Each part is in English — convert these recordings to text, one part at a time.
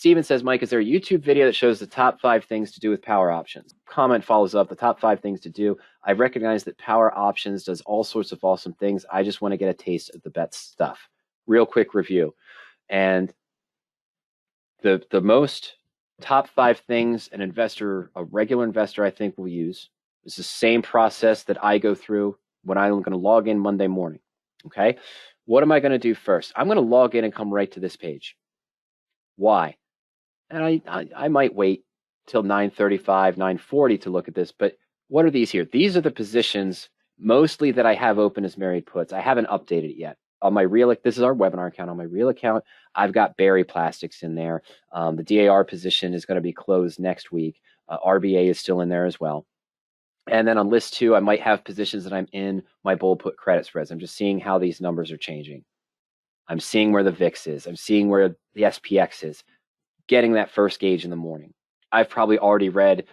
Steven says, Mike, is there a YouTube video that shows the top 5 things to do with Power Options? Comment follows up, the top 5 things to do. I recognize that Power Options does all sorts of awesome things. I just want to get a taste of the best stuff. Real quick review. And the most top 5 things an investor, a regular investor, I think will use is the same process that I go through when I'm going to log in Monday morning. Okay. What am I going to do first? I'm going to log in and come right to this page. Why? And I might wait till 9:35, 9:40 to look at this, but what are these here? These are the positions mostly that I have open as married puts. I haven't updated it yet. On my real, this is our webinar account. On my real account, I've got Berry Plastics in there. The DAR position is going to be closed next week. RBA is still in there as well. And then on list 2, I might have positions that I'm in my bull put credit spreads. I'm just seeing how these numbers are changing. I'm seeing where the VIX is. I'm seeing where the SPX is. Getting that first gauge in the morning. I've probably already read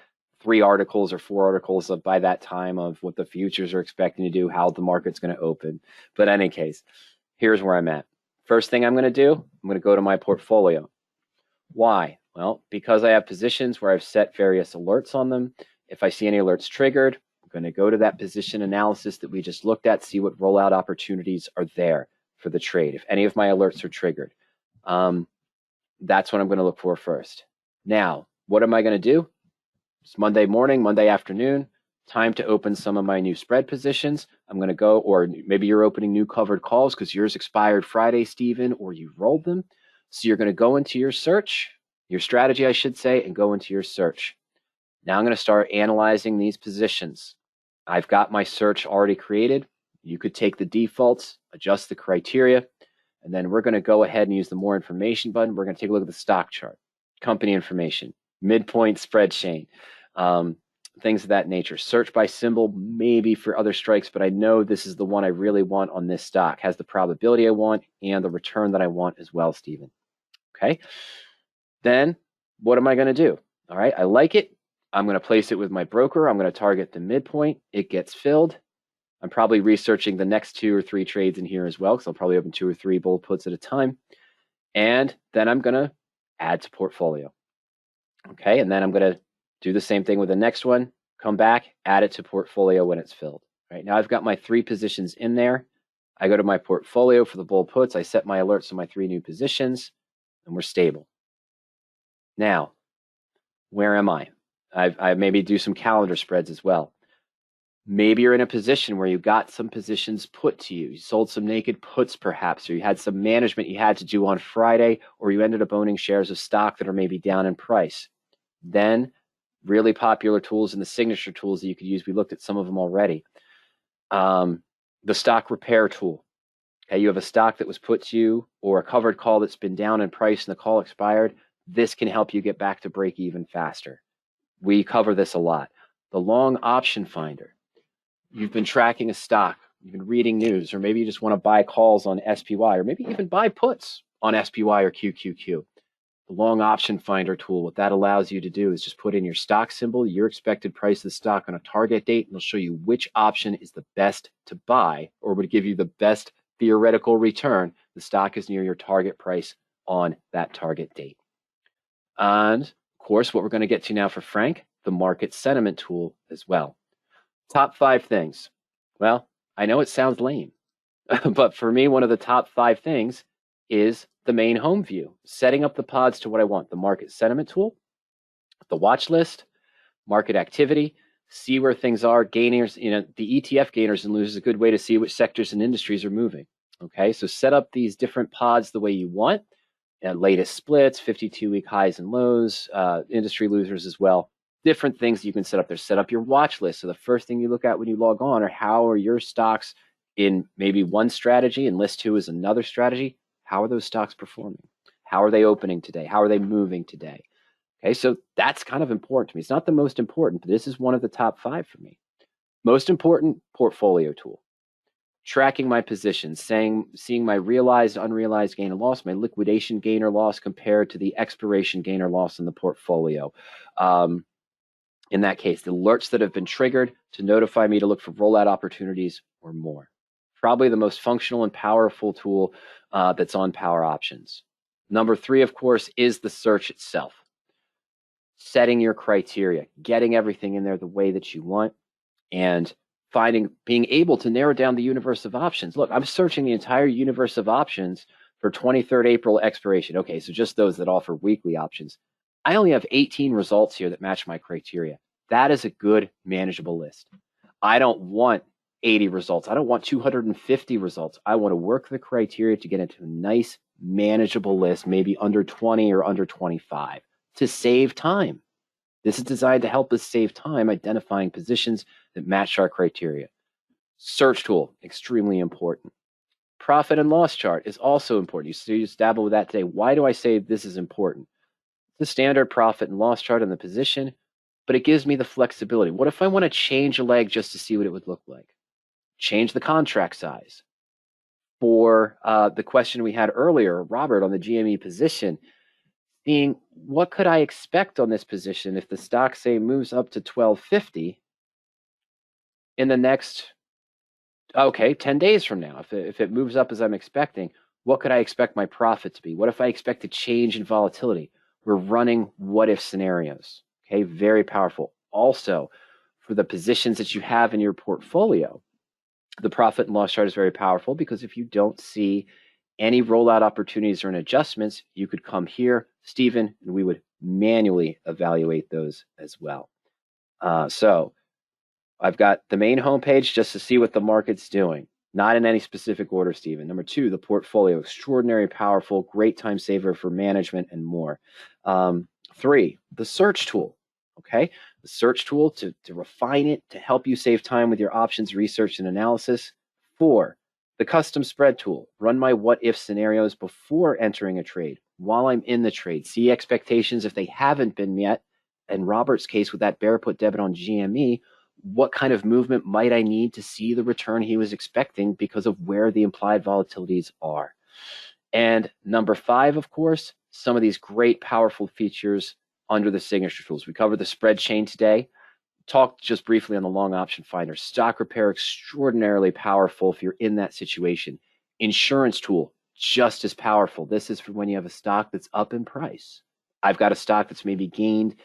3 articles or 4 articles by that time of what the futures are expecting to do, how the market's going to open. But in any case, here's where I'm at. First thing I'm going to do, I'm going to go to my portfolio. Why? Well, because I have positions where I've set various alerts on them. If I see any alerts triggered, I'm going to go to that position analysis that we just looked at, see what rollout opportunities are there for the trade. If any of my alerts are triggered. That's what I'm going to look for first. Now, what am I going to do? It's Monday morning, Monday afternoon, time to open some of my new spread positions. I'm going to go, or maybe you're opening new covered calls because yours expired Friday, Stephen, or you rolled them. So you're going to go into your search, your strategy, I should say, and go into your search. Now I'm going to start analyzing these positions. I've got my search already created. You could take the defaults, adjust the criteria, and then we're going to go ahead and use the more information button. We're going to take a look at the stock chart, company information, midpoint spread chain, things of that nature. Search by symbol, maybe for other strikes, but I know this is the one I really want on this stock. Has the probability I want and the return that I want as well, Stephen. Okay. Then what am I going to do? All right. I like it. I'm going to place it with my broker. I'm going to target the midpoint. It gets filled. I'm probably researching the next 2 or 3 trades in here as well, because I'll probably open 2 or 3 bull puts at a time. And then I'm going to add to portfolio. Okay, and then I'm going to do the same thing with the next one, come back, add it to portfolio when it's filled. Right now I've got my 3 positions in there. I go to my portfolio for the bull puts. I set my alerts on my 3 new positions, and we're stable. Now, where am I? I maybe do some calendar spreads as well. Maybe you're in a position where you got some positions put to you. You sold some naked puts perhaps, or you had some management you had to do on Friday, or you ended up owning shares of stock that are maybe down in price. Then really popular tools and the signature tools that you could use. We looked at some of them already. The stock repair tool. Okay, you have a stock that was put to you or a covered call that's been down in price and the call expired. This can help you get back to break even faster. We cover this a lot. The long option finder. You've been tracking a stock, you've been reading news, or maybe you just want to buy calls on SPY, or maybe even buy puts on SPY or QQQ. The long option finder tool, what that allows you to do is just put in your stock symbol, your expected price of the stock on a target date, and it'll show you which option is the best to buy or would give you the best theoretical return. The stock is near your target price on that target date. And of course, what we're going to get to now for Frank, the market sentiment tool as well. Top 5 things. Well, I know it sounds lame, but for me, one of the top 5 things is the main home view, setting up the pods to what I want. The market sentiment tool, the watch list, market activity, see where things are, gainers, the ETF gainers and losers is a good way to see which sectors and industries are moving. Okay, so set up these different pods the way you want. Latest splits, 52-week highs and lows, industry losers as well. Different things you can set up there. Set up your watch list. So the first thing you look at when you log on are how are your stocks in maybe one strategy and list 2 is another strategy. How are those stocks performing? How are they opening today? How are they moving today? Okay, so that's kind of important to me. It's not the most important, but this is one of the top 5 for me. Most important, portfolio tool. Tracking my positions, seeing my realized, unrealized gain or loss, my liquidation gain or loss compared to the expiration gain or loss in the portfolio. In that case, the alerts that have been triggered to notify me to look for rollout opportunities or more. Probably the most functional and powerful tool that's on Power Options. Number 3, of course, is the search itself. Setting your criteria, getting everything in there the way that you want, and being able to narrow down the universe of options. Look, I'm searching the entire universe of options for 23rd April expiration. Okay, so just those that offer weekly options. I only have 18 results here that match my criteria. That is a good, manageable list. I don't want 80 results. I don't want 250 results. I want to work the criteria to get into a nice, manageable list, maybe under 20 or under 25, to save time. This is designed to help us save time identifying positions that match our criteria. Search tool, extremely important. Profit and loss chart is also important. You dabble with that today. Why do I say this is important? It's a standard profit and loss chart on the position, but it gives me the flexibility. What if I want to change a leg just to see what it would look like? Change the contract size. For the question we had earlier, Robert, on the GME position, seeing what could I expect on this position if the stock, say, moves up to 1250 in the next, 10 days from now. If it moves up as I'm expecting, what could I expect my profit to be? What if I expect a change in volatility? We're running what-if scenarios. Okay, very powerful. Also, for the positions that you have in your portfolio, the profit and loss chart is very powerful because if you don't see any rollout opportunities or adjustments, you could come here, Stephen, and we would manually evaluate those as well. So I've got the main homepage just to see what the market's doing, not in any specific order, Stephen. Number 2, the portfolio, extraordinary, powerful, great time saver for management and more. 3, the search tool, okay? The search tool to refine it, to help you save time with your options research and analysis. 4, the custom spread tool, run my what-if scenarios before entering a trade, while I'm in the trade. See expectations if they haven't been met. In Robert's case, with that bear put debit on GME, what kind of movement might I need to see the return he was expecting because of where the implied volatilities are? And number 5, of course, some of these great, powerful features under the signature tools. We covered the spread chain today. Talked just briefly on the long option finder. Stock repair, extraordinarily powerful if you're in that situation. Insurance tool, just as powerful. This is for when you have a stock that's up in price. I've got a stock that's maybe gained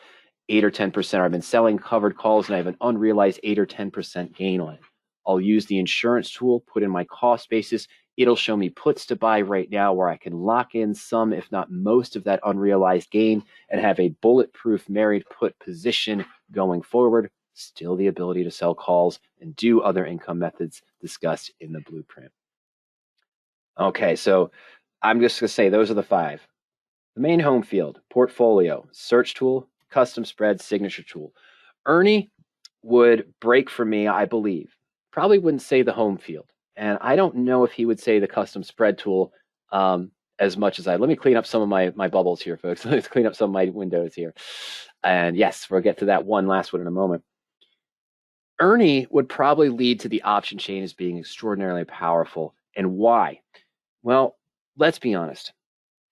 8 or 10%. I've been selling covered calls and I have an unrealized 8 or 10% gain on it. I'll use the insurance tool, put in my cost basis. It'll show me puts to buy right now where I can lock in some, if not most, of that unrealized gain and have a bulletproof married put position going forward. Still the ability to sell calls and do other income methods discussed in the blueprint. Okay, so I'm just going to say those are the 5. The main home field, portfolio, search tool, custom spread, signature tool. Ernie would break for me, I believe. Probably wouldn't say the home field. And I don't know if he would say the custom spread tool as much as let me clean up some of my bubbles here, folks. Let's clean up some of my windows here. And yes, we'll get to that last one in a moment. Ernie would probably lead to the option chain as being extraordinarily powerful. And why? Well, let's be honest.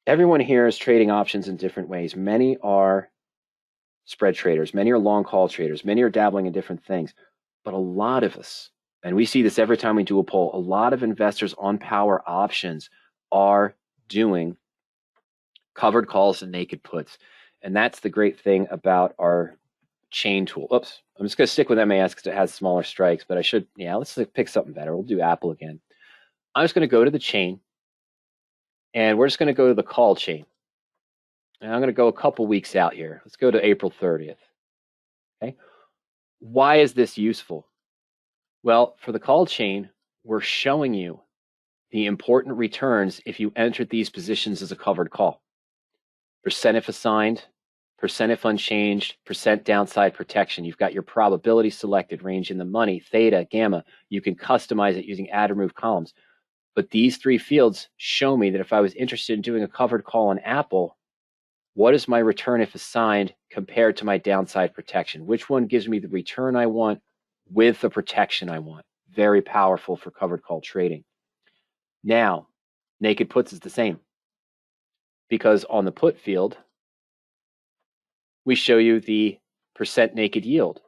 Everyone here is trading options in different ways. Many are spread traders. Many are long call traders. Many are dabbling in different things. But a lot of us, and we see this every time we do a poll, a lot of investors on power options are doing covered calls and naked puts. And that's the great thing about our chain tool. Oops, I'm just going to stick with MAS because it has smaller strikes, but I should, let's pick something better. We'll do Apple again. I'm just going to go to the chain, and we're just going to go to the call chain. And I'm going to go a couple weeks out here. Let's go to April 30th. Okay. Why is this useful? Well, for the call chain, we're showing you the important returns if you entered these positions as a covered call. Percent if assigned, percent if unchanged, percent downside protection. You've got your probability selected, range in the money, theta, gamma. You can customize it using add or move columns. But these 3 fields show me that if I was interested in doing a covered call on Apple, what is my return if assigned compared to my downside protection? Which one gives me the return I want with the protection I want? Very powerful for covered call trading. Now, naked puts is the same. Because on the put field, we show you the percent naked yield,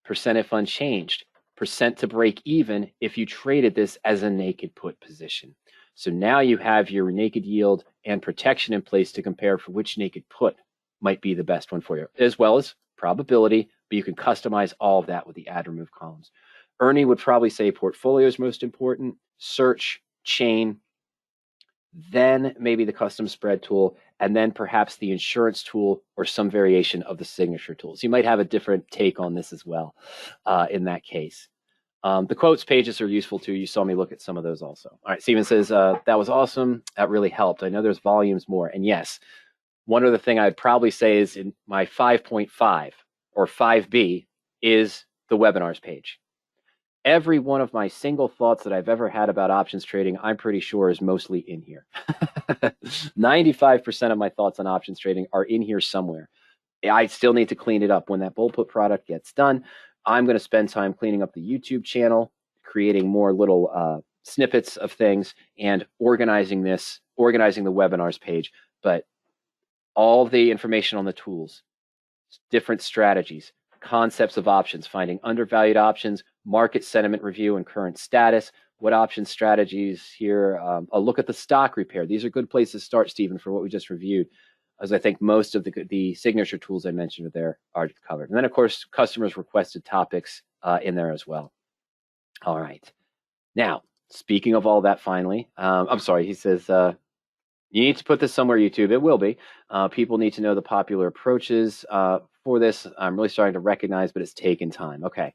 percent if unchanged, percent to break even if you traded this as a naked put position. So now you have your naked yield and protection in place to compare for which naked put might be the best one for you, as well as probability, but you can customize all of that with the add remove columns. Ernie would probably say portfolio is most important, search, chain, then maybe the custom spread tool, and then perhaps the insurance tool or some variation of the signature tools. You might have a different take on this as well in that case. The quotes pages are useful too. You saw me look at some of those also. All right, Steven says, that was awesome. That really helped. I know there's volumes more. And yes, one other thing I'd probably say is in my 5.5 or 5B is the webinars page. Every one of my single thoughts that I've ever had about options trading, I'm pretty sure is mostly in here. 95% of my thoughts on options trading are in here somewhere. I still need to clean it up. When that bull put product gets done, I'm going to spend time cleaning up the YouTube channel, creating more little snippets of things, and organizing the webinars page. But all the information on the tools, different strategies, concepts of options, finding undervalued options, market sentiment review and current status, what option strategies here, a look at the stock repair. These are good places to start, Stephen, for what we just reviewed, as I think most of the signature tools I mentioned there are covered. And then, of course, customers requested topics in there as well. All right. Now, speaking of all that, finally, I'm sorry, he says, you need to put this somewhere, YouTube. It will be. People need to know the popular approaches for this. I'm really starting to recognize, but it's taken time. Okay.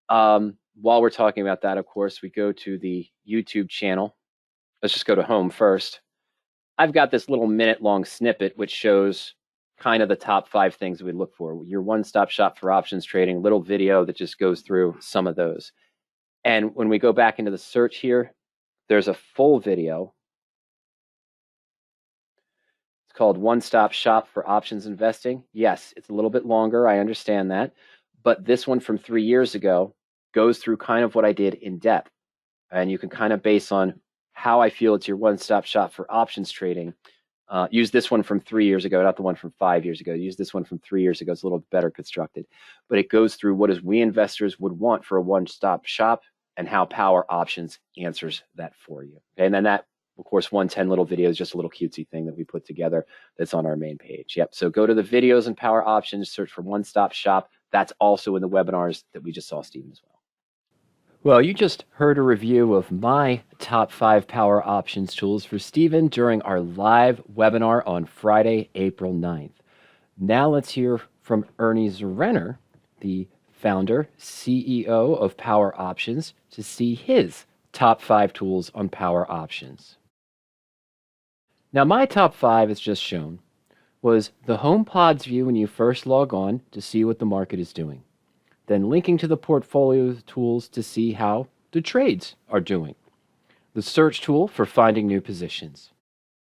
While we're talking about that, of course, we go to the YouTube channel. Let's just go to home first. I've got this little minute-long snippet which shows kind of the top 5 things we look for. Your one-stop shop for options trading, little video that just goes through some of those. And when we go back into the search here, there's a full video. It's called One Stop Shop for Options Investing. Yes, it's a little bit longer. I understand that. But this one from 3 years ago goes through kind of what I did in depth. And you can kind of base on how I feel it's your one-stop shop for options trading. Use this one from 3 years ago, not the one from 5 years ago. Use this one from 3 years ago. It's a little better constructed. But it goes through what we investors would want for a one-stop shop and how PowerOptions answers that for you. Okay? And then that, of course, 110 little video is just a little cutesy thing that we put together that's on our main page. Yep. So go to the videos in PowerOptions, search for one-stop shop. That's also in the webinars that we just saw, Stephen, as well. Well, you just heard a review of my top 5 PowerOptions tools for Stephen during our live webinar on Friday, April 9th. Now let's hear from Ernie Zerenner, the founder, CEO of PowerOptions, to see his top 5 tools on PowerOptions. Now, my top 5, as just shown, was the HomePod's view when you first log on to see what the market is doing. Then linking to the portfolio tools to see how the trades are doing. The search tool for finding new positions.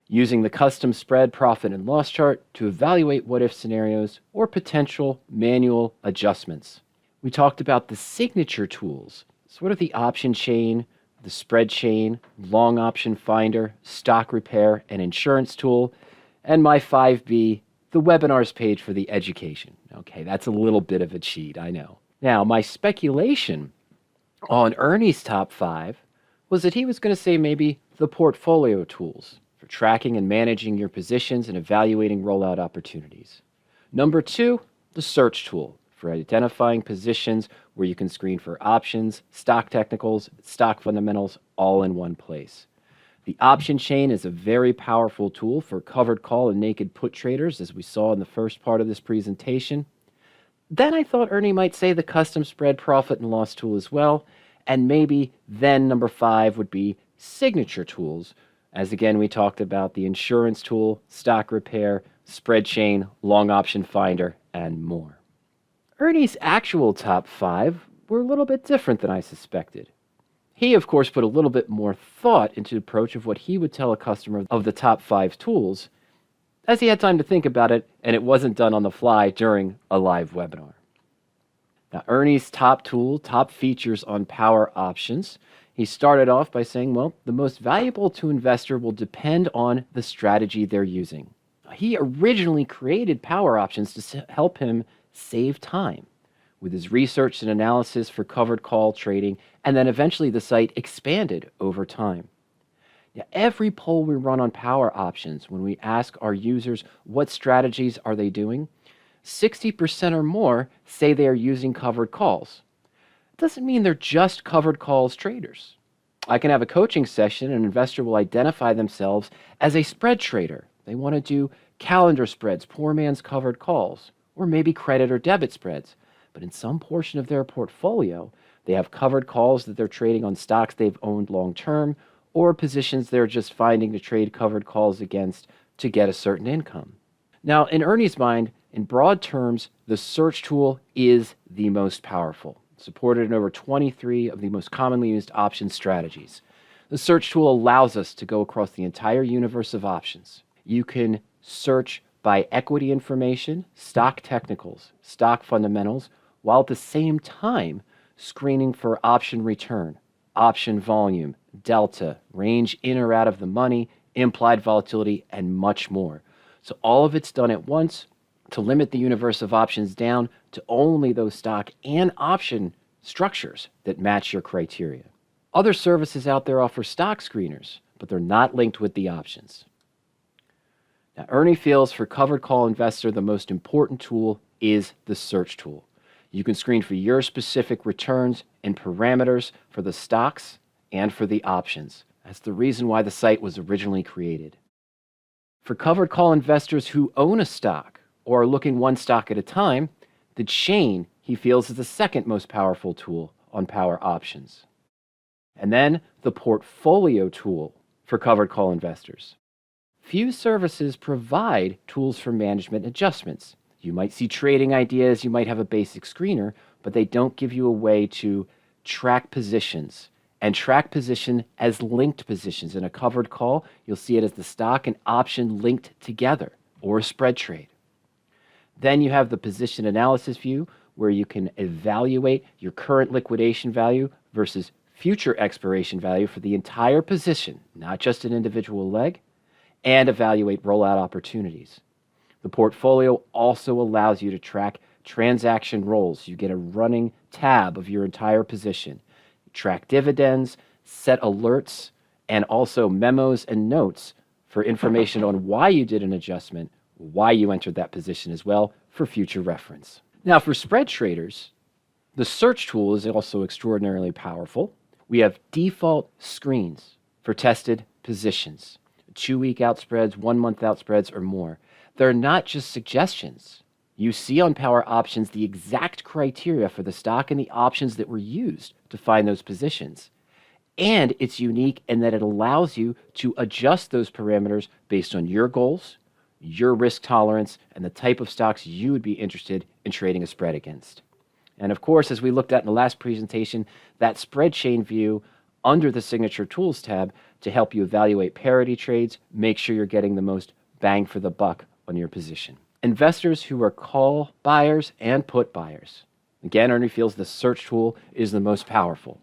Using the custom spread profit and loss chart to evaluate what-if scenarios or potential manual adjustments. We talked about the signature tools, sort of the option chain, the spread chain, long option finder, stock repair, and insurance tool, and my 5B, the webinars page for the education. Okay, that's a little bit of a cheat, I know. Now, my speculation on Ernie's top 5 was that he was going to say maybe the portfolio tools for tracking and managing your positions and evaluating rollout opportunities. Number 2, the search tool for identifying positions where you can screen for options, stock technicals, stock fundamentals, all in one place. The option chain is a very powerful tool for covered call and naked put traders, as we saw in the first part of this presentation. Then I thought Ernie might say the custom spread profit and loss tool as well, and maybe then number 5 would be signature tools, as again we talked about the insurance tool, stock repair, spread chain, long option finder, and more. Ernie's actual top 5 were a little bit different than I suspected. He, of course, put a little bit more thought into the approach of what he would tell a customer of the top 5 tools, as he had time to think about it, and it wasn't done on the fly during a live webinar. Now, Ernie's top tool, top features on PowerOptions, he started off by saying, well, the most valuable to investor will depend on the strategy they're using. He originally created PowerOptions to help him save time with his research and analysis for covered call trading, and then eventually the site expanded over time. Yeah, every poll we run on Power Options, when we ask our users what strategies are they doing, 60% or more say they are using covered calls. It doesn't mean they're just covered calls traders. I can have a coaching session, and an investor will identify themselves as a spread trader. They want to do calendar spreads, poor man's covered calls, or maybe credit or debit spreads. But in some portion of their portfolio, they have covered calls that they're trading on stocks they've owned long term, or positions they're just finding to trade covered calls against to get a certain income. Now, in Ernie's mind, in broad terms, the search tool is the most powerful, supported in over 23 of the most commonly used option strategies. The search tool allows us to go across the entire universe of options. You can search by equity information, stock technicals, stock fundamentals, while at the same time screening for option return, option volume, delta, range in or out of the money, implied volatility, and much more. So all of it's done at once to limit the universe of options down to only those stock and option structures that match your criteria. Other services out there offer stock screeners, but they're not linked with the options. Now, Ernie feels for covered call investor, the most important tool is the search tool. You can screen for your specific returns and parameters for the stocks and for the options. That's the reason why the site was originally created. For covered call investors who own a stock or are looking one stock at a time, the chain he feels is the second most powerful tool on Power Options. And then the portfolio tool for covered call investors. Few services provide tools for management adjustments. You might see trading ideas, you might have a basic screener, but they don't give you a way to track positions and track position as linked positions. In a covered call, you'll see it as the stock and option linked together, or a spread trade. Then you have the position analysis view, where you can evaluate your current liquidation value versus future expiration value for the entire position, not just an individual leg, and evaluate rollout opportunities. The portfolio also allows you to track transaction rolls. You get a running tab of your entire position. Track dividends, set alerts, and also memos and notes for information on why you did an adjustment, why you entered that position as well, for future reference. Now, for spread traders, the search tool is also extraordinarily powerful. We have default screens for tested positions, 2-week out spreads, 1-month out spreads, or more. They're not just suggestions. You see on Power Options the exact criteria for the stock and the options that were used to find those positions. And it's unique in that it allows you to adjust those parameters based on your goals, your risk tolerance, and the type of stocks you would be interested in trading a spread against. And of course, as we looked at in the last presentation, that spread chain view under the Signature Tools tab to help you evaluate parity trades, make sure you're getting the most bang for the buck on your position. Investors who are call buyers and put buyers. Again, Ernie feels the search tool is the most powerful.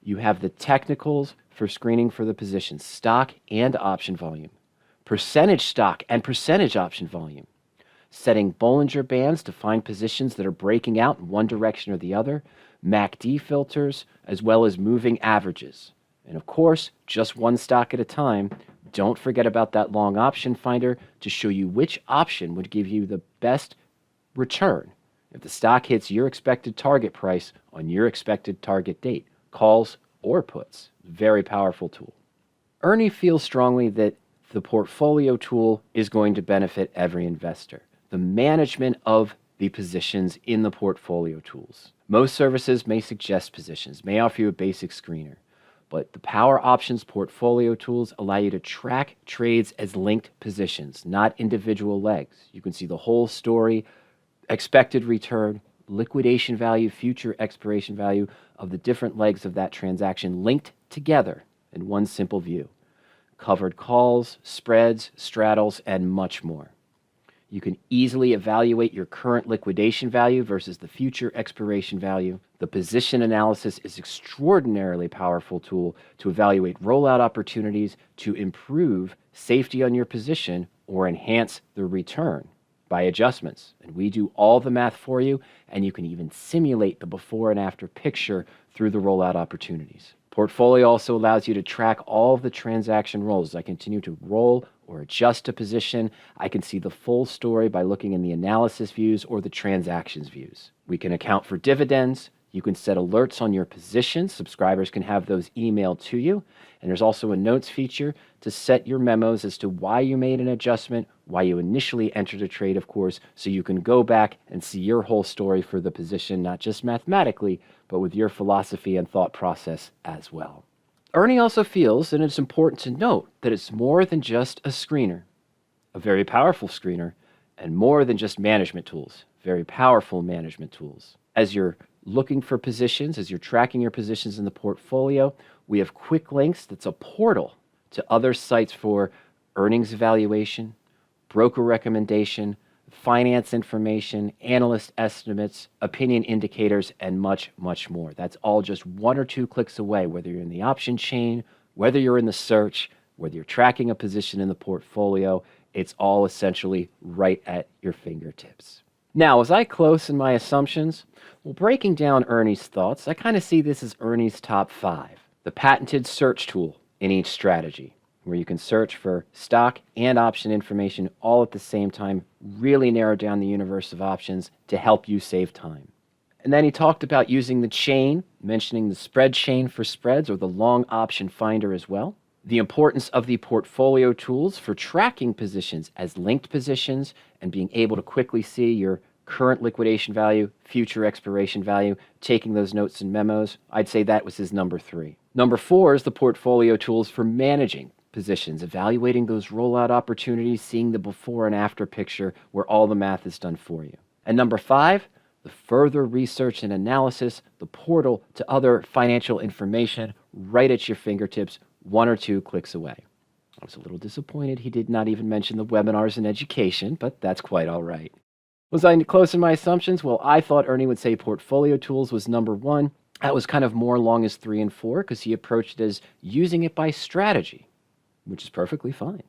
You have the technicals for screening for the positions, stock and option volume, percentage stock and percentage option volume, setting Bollinger Bands to find positions that are breaking out in one direction or the other, MACD filters, as well as moving averages. And of course, just one stock at a time. Don't forget about that long option finder to show you which option would give you the best return if the stock hits your expected target price on your expected target date, calls or puts. Very powerful tool. Ernie feels strongly that the portfolio tool is going to benefit every investor. The management of the positions in the portfolio tools. Most services may suggest positions, may offer you a basic screener, but the Power Options portfolio tools allow you to track trades as linked positions, not individual legs. You can see the whole story, expected return, liquidation value, future expiration value of the different legs of that transaction linked together in one simple view. Covered calls, spreads, straddles, and much more. You can easily evaluate your current liquidation value versus the future expiration value. The position analysis is an extraordinarily powerful tool to evaluate rollout opportunities to improve safety on your position or enhance the return by adjustments. And we do all the math for you, and you can even simulate the before and after picture through the rollout opportunities. Portfolio also allows you to track all of the transaction rolls. As I continue to roll or adjust a position, I can see the full story by looking in the analysis views or the transactions views. We can account for dividends. You can set alerts on your positions. Subscribers can have those emailed to you. And there's also a notes feature to set your memos as to why you made an adjustment, why you initially entered a trade, of course, so you can go back and see your whole story for the position, not just mathematically, but with your philosophy and thought process as well. Ernie also feels, and it's important to note, that it's more than just a screener, a very powerful screener, and more than just management tools, very powerful management tools. As you're looking for positions, as you're tracking your positions in the portfolio, we have quick links. That's a portal to other sites for earnings evaluation, broker recommendation, finance information, analyst estimates, opinion indicators, and much, much more. That's all just 1 or 2 clicks away, whether you're in the option chain, whether you're in the search, whether you're tracking a position in the portfolio. It's all essentially right at your fingertips. Now, as I close in my assumptions, well, breaking down Ernie's thoughts, I kind of see this as Ernie's top 5, the patented search tool in each strategy, where you can search for stock and option information all at the same time, really narrow down the universe of options to help you save time. And then he talked about using the chain, mentioning the spread chain for spreads or the long option finder as well. The importance of the portfolio tools for tracking positions as linked positions and being able to quickly see your current liquidation value, future expiration value, taking those notes and memos. I'd say that was his number 3. Number 4 is the portfolio tools for managing positions, evaluating those rollout opportunities, seeing the before and after picture where all the math is done for you. And number 5, the further research and analysis, the portal to other financial information right at your fingertips, 1 or 2 clicks away. I was a little disappointed he did not even mention the webinars and education, but that's quite all right. Was I close in my assumptions? Well, I thought Ernie would say portfolio tools was number 1. That was kind of more along as 3 and 4 because he approached it as using it by strategy, which is perfectly fine.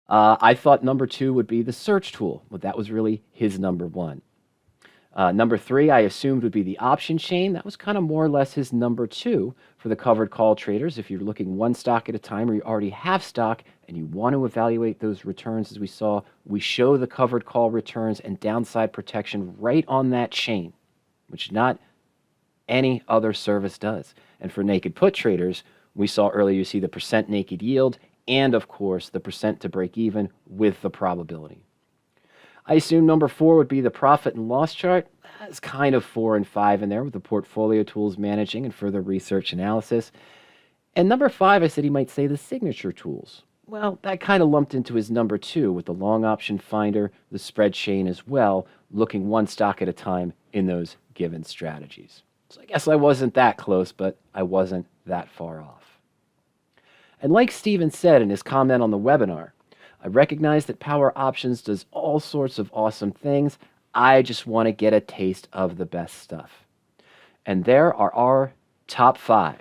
I thought number 2 would be the search tool, but that was really his number 1. Number 3, I assumed would be the option chain. That was kind of more or less his number 2 for the covered call traders. If you're looking one stock at a time or you already have stock and you want to evaluate those returns, as we saw, we show the covered call returns and downside protection right on that chain, which not any other service does. And for naked put traders, we saw earlier, you see the percent naked yield and, of course, the percent to break even with the probability. I assume number 4 would be the profit and loss chart. That's kind of 4 and 5 in there with the portfolio tools managing and further research analysis. And number 5, I said he might say the signature tools. Well, that kind of lumped into his number 2 with the long option finder, the spread chain as well, looking one stock at a time in those given strategies. So I guess I wasn't that close, but I wasn't that far off. And like Steven said in his comment on the webinar, I recognize that PowerOptions does all sorts of awesome things. I just want to get a taste of the best stuff. And there are our top 5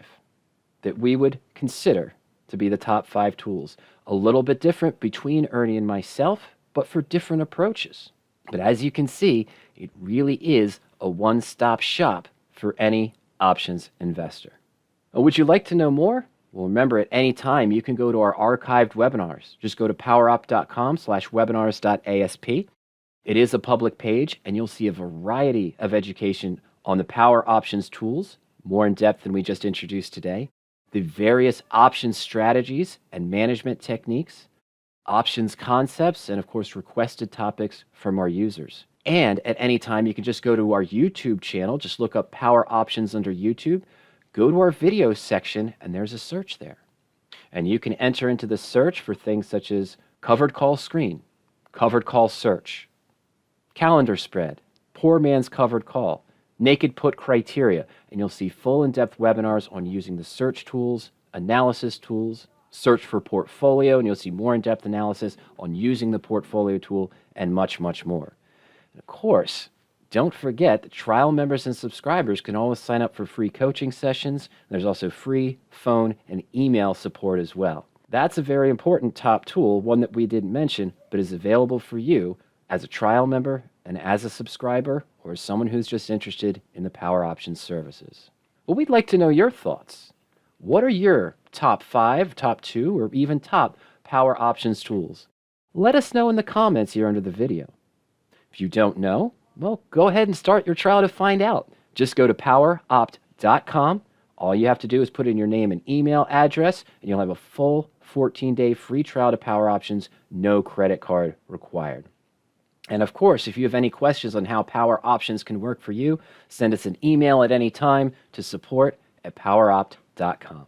that we would consider to be the top 5 tools. A little bit different between Ernie and myself, but for different approaches. But as you can see, it really is a one-stop shop for any options investor. Would you like to know more? Well, remember, at any time, you can go to our archived webinars. Just go to powerop.com/webinars.asp. It is a public page, and you'll see a variety of education on the PowerOptions tools, more in depth than we just introduced today, the various options strategies and management techniques, options concepts, and of course, requested topics from our users. And at any time, you can just go to our YouTube channel, just look up PowerOptions under YouTube, go to our videos section, and there's a search there. And you can enter into the search for things such as covered call screen, covered call search, calendar spread, poor man's covered call, naked put criteria, and you'll see full in-depth webinars on using the search tools, analysis tools, search for portfolio, and you'll see more in-depth analysis on using the portfolio tool, and much, much more. And of course, don't forget that trial members and subscribers can always sign up for free coaching sessions. There's also free phone and email support as well. That's a very important top tool, one that we didn't mention, but is available for you as a trial member and as a subscriber or as someone who's just interested in the PowerOptions services. Well, we'd like to know your thoughts. What are your top 5, top 2, or even top PowerOptions tools? Let us know in the comments here under the video. If you don't know, well, go ahead and start your trial to find out. Just go to PowerOpt.com. All you have to do is put in your name and email address, and you'll have a full 14-day free trial to PowerOptions, no credit card required. And of course, if you have any questions on how PowerOptions can work for you, send us an email at any time to support@PowerOpt.com.